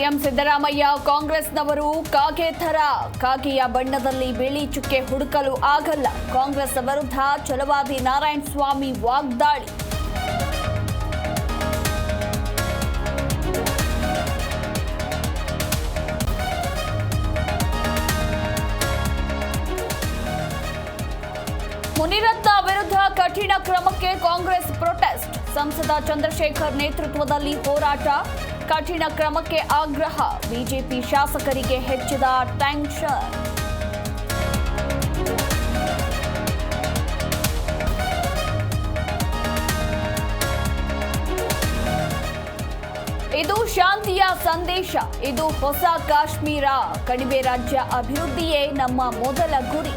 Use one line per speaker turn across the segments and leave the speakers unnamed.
CM Siddaramaiah ಕಾಂಗ್ರೆಸ್ನವರು ಕಾಗೆ ಥರ ಕಾಗೆಯ ಬಣ್ಣದಲ್ಲಿ ಬಿಳಿ ಚುಕ್ಕೆ ಹುಡುಕಲು ಆಗಲ್ಲ. ಕಾಂಗ್ರೆಸ್ ವಿರುದ್ಧ ಛಲವಾದಿ ನಾರಾಯಣಸ್ವಾಮಿ ವಾಗ್ದಾಳಿ. ಮುನಿರತ್ನ ವಿರುದ್ಧ ಕಠಿಣ ಕ್ರಮಕ್ಕೆ ಕಾಂಗ್ರೆಸ್ ಪ್ರೊಟೆಸ್ಟ್. ಸಂಸದ ಚಂದ್ರಶೇಖರ್ ನೇತೃತ್ವದಲ್ಲಿ ಹೋರಾಟ. ಕಠಿಣ ಕ್ರಮಕ್ಕೆ ಆಗ್ರಹ. ಬಿಜೆಪಿ ಶಾಸಕರಿಗೆ ಹೆಚ್ಚಿದ ಟೆನ್ಷನ್. ಇದು ಶಾಂತಿಯ ಸಂದೇಶ. ಇದು ಹೊಸ ಕಾಶ್ಮೀರ. ಕಣಿವೆ ರಾಜ್ಯ ಅಭಿವೃದ್ಧಿಯೇ ನಮ್ಮ ಮೊದಲ ಗುರಿ.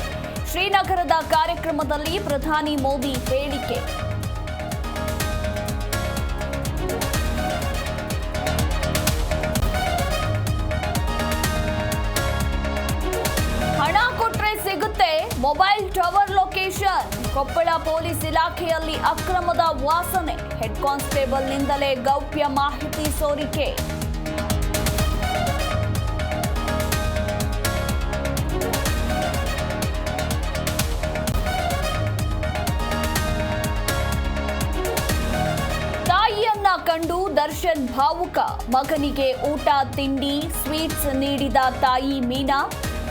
ಶ್ರೀನಗರದ ಕಾರ್ಯಕ್ರಮದಲ್ಲಿ ಪ್ರಧಾನಿ ಮೋದಿ ಹೇಳಿಕೆ. ಹಣ ಕೊಟ್ರೆ ಸಿಗುತ್ತೆ mobile tower location. Koppal police ಇಲಾಖೆಯಲ್ಲಿ ಅಕ್ರಮದ ವಾಸನೆ. ಹೆಡ್ ಕಾನ್ಸ್ಟೇಬಲ್ನಿಂದಲೇ ಗೌಪ್ಯ ಮಾಹಿತಿ ಸೋರಿಕೆ. ತಾಯಿಯನ್ನ ಕಂಡು ದರ್ಶನ್ ಭಾವುಕ. ಮಗನಿಗೆ ಊಟ ತಿಂಡಿ ಸ್ವೀಟ್ಸ್ ನೀಡಿದ ತಾಯಿ ಮೀನಾ.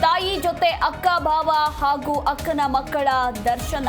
ತಾಯಿ ಜೊತೆ ಅಕ್ಕ ಭಾವ ಹಾಗೂ ಅಕ್ಕನ ಮಕ್ಕಳ ದರ್ಶನ.